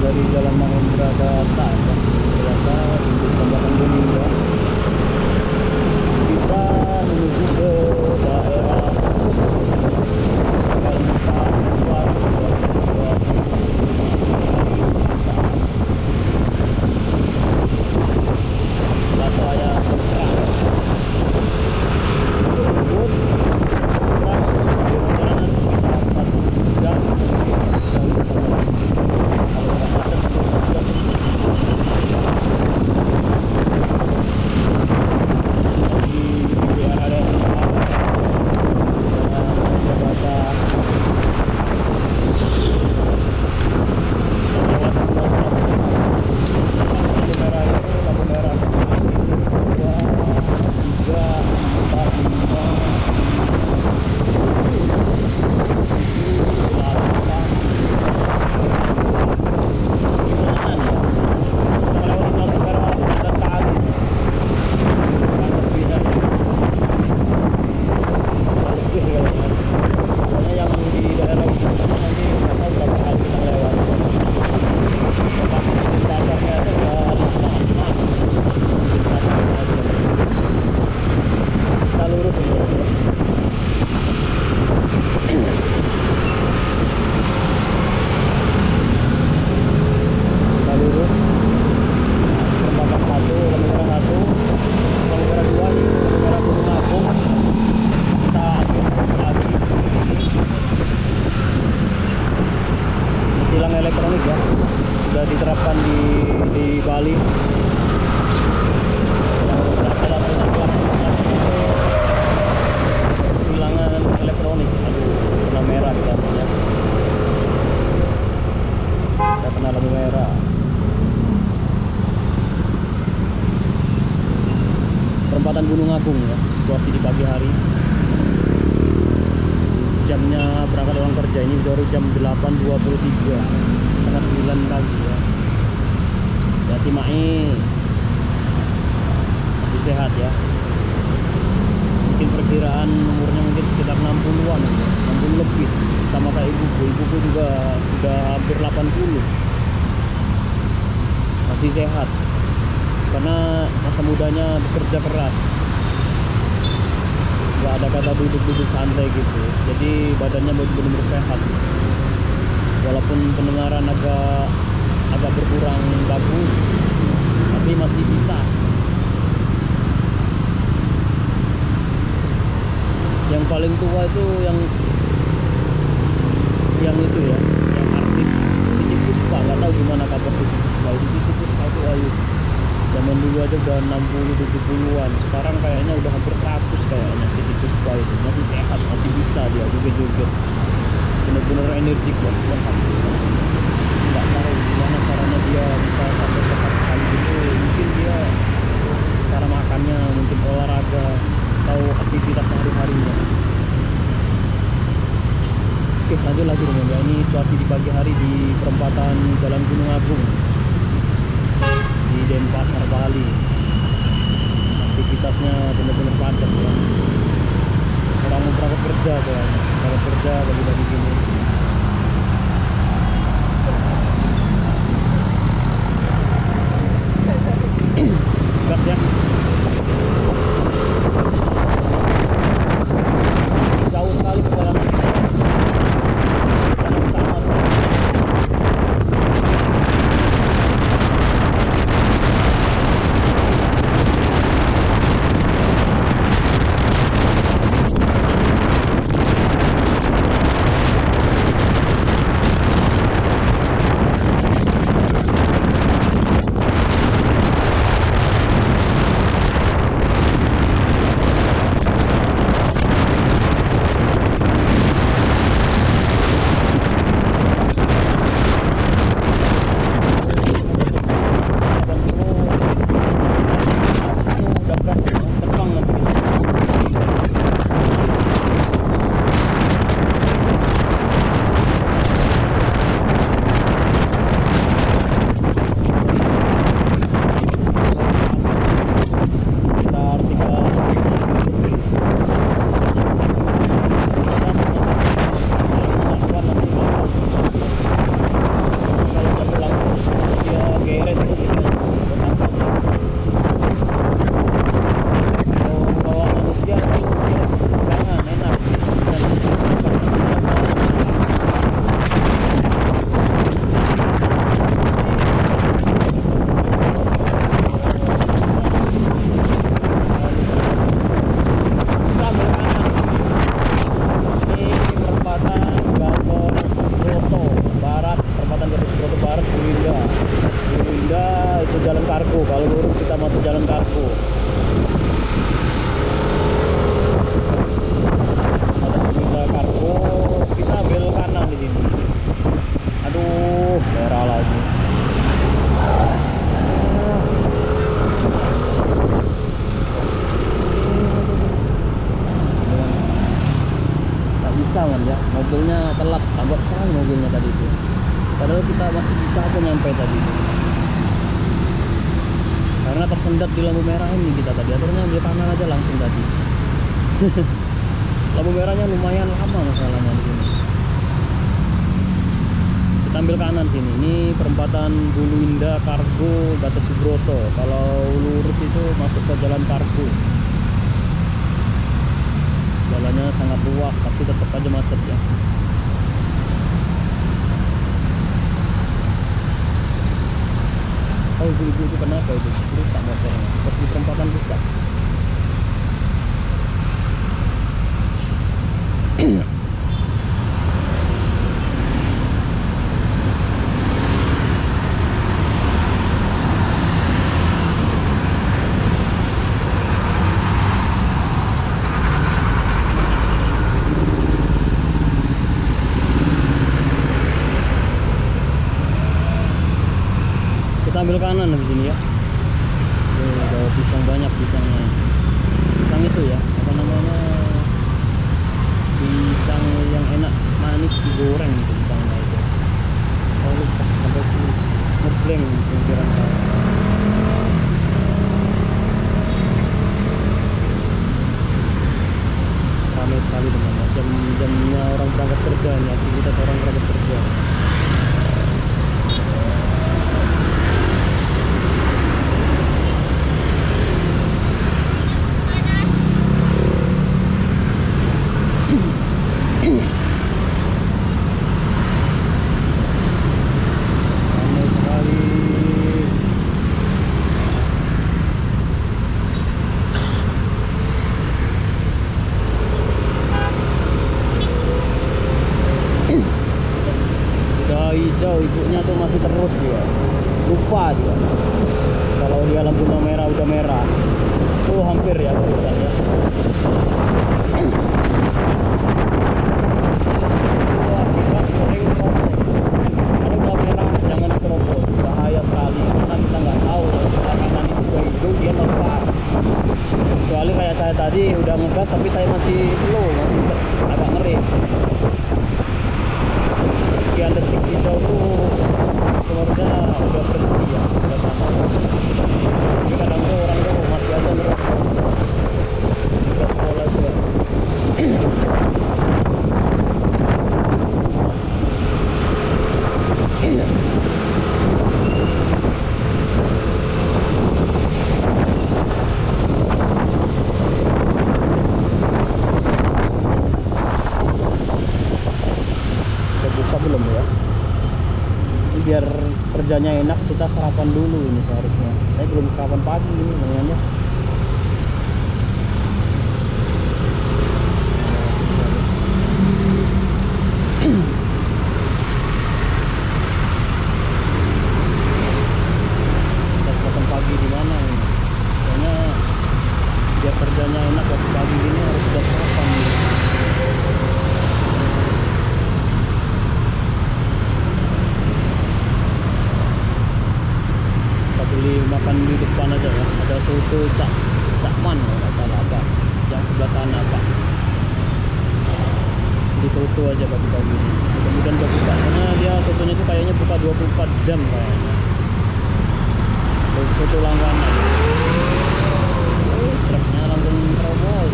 dari Jalan Mahendra ke atas ya. Ternyata untuk Jembatan Kuning ya. Kita menuju ke daerah Kalimantan Barat. Setelah saya bergerak tersebut kurang perjalanan sekitar 4 jam dan kalau nggak macet 4 jam. Di area Jakarta lampu merah tiga empat lima elektronik ya, sudah diterapkan di Bali. Hilangan elektronik, aduh, kena merah kita ya. Kita kena lampu merah. Perempatan Gunung Agung ya, situasi di pagi hari. Jamnya berangkat orang kerja ini baru jam 8.23, setengah 9 pagi ya. Jadi Mae masih sehat ya. Mungkin perkiraan umurnya mungkin sekitar 60-an, 60 lebih, sama kayak ibuku. Ibuku juga udah hampir 80, masih sehat karena masa mudanya bekerja keras. Nggak ada kata duduk-duduk santai gitu, jadi badannya benar-benar sehat. Walaupun pendengaran agak berkurang bagus, tapi masih bisa. Yang paling tua itu yang itu ya, yang artis Titiek Puspa. Nggak tahu gimana kabar Titiek Puspa. Titiek Puspa itu ayu, zaman dulu aja udah 60-70-an, sekarang kayaknya udah hampir 100 kayaknya. Titiek Puspa itu masih sehat, masih bisa dia joget-joget, bener-bener energik ya. Nggak tahu gimana caranya dia bisa sampai sehat sekali gitu. Mungkin dia cara makannya, mungkin olahraga, atau aktivitas sehari-harinya. Oke, lanjut lagi teman-teman ya. Ini situasi di pagi hari di perempatan Jalan Gunung Agung di Denpasar, Bali. Aktivitasnya benar-benar padat ya. Orang mau berangkat kerja kayaknya, berangkat kerja bagi-bagi gini. Gas ya. Jauh sekali perjalanan. Jalan utama. sekali mobilnya tadi itu. Padahal kita masih bisa aja nyampe tadi itu. Karena tersendat di lampu merah ini kita tadi. Akhirnya ambil kanan aja langsung tadi. Lampu merahnya lumayan lama masalahnya di sini. Kita ambil kanan sini. Ini perempatan Bulu Indah Kargo Gatot Subroto. Kalau lurus itu masuk ke jalan Kargo. Jalannya sangat luas tapi tetap aja macet ya. Oh, ibu-ibu itu kenapa itu? Rusak motornya. Pas di perempatan rusak. Kita ambil kanan di sini ya. Ada pisang banyak pisangnya. Pisang itu ya, apa namanya? Pisang yang enak manis digoreng gitu pisangnya itu. Oh lupa sampai itu ngebleng pinggiran saya. Ramai sekali teman-teman. Jam-jamnya orang berangkat kerja nih, aktivitas orang berangkat kerja. Hijau ibunya tuh masih terus dia, lupa dia kalau dia lampunya merah udah merah tuh hampir ya barusan ya. Kita sering terobos kalau udah merah, jangan terobos, bahaya sekali karena kita nggak tahu kanan itu udah hijau dia lepas. Kecuali kayak saya tadi udah ngegas tapi saya masih slow, masih agak ngeri. Sekian detik hijau tuh sebenarnya udah berhenti ya, udah sama. Tapi kadang tuh orang tuh masih aja ngerokok. Udah sekolah juga. Belum ya, ini biar kerjanya enak kita sarapan dulu ini seharusnya. Saya belum sarapan pagi ini namanya. Kita sarapan pagi di mana ini? Soalnya biar kerjanya enak waktu pagi ini harus sudah sarapan nih. Beli makan di depan aja ya, ada soto Cakman kalau nggak salah apa yang sebelah sana Pak. Di soto aja pagi-pagi ini, kemudian udah buka karena dia sotonya itu kayaknya buka 24 jam kayaknya. Soto langganan. Truknya langsung terobos,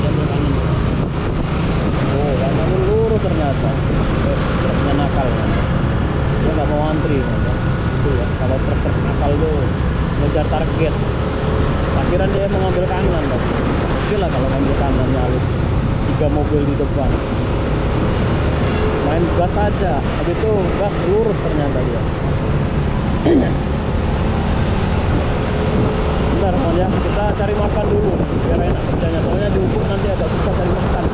dia kanan. Oh, karena lurus ternyata. Truknya nakal kan. Dia nggak mau antri kan. Itu ya, kalau truk nakal tuh ngejar target. Akhiran dia mengambil kanan kan. Oke lah kalau ngambil kanan nyalip 3 mobil di depan. Main gas aja, habis itu gas lurus ternyata dia. Bentar teman ya, kita cari makan dulu biar enak kerjanya. Soalnya di Ubud nanti agak susah cari makan.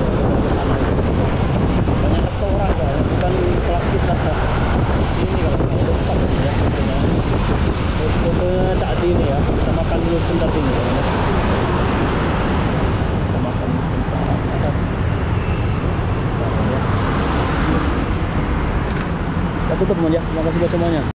Banyak restoran kan, bukan kelas kita. Ini kalau stop ya fotonya. Fotonya Cak Di ini ya. Kita makan dulu sebentar ini. Kita makan sebentar. Kita tutup teman ya. Terima kasih buat semuanya.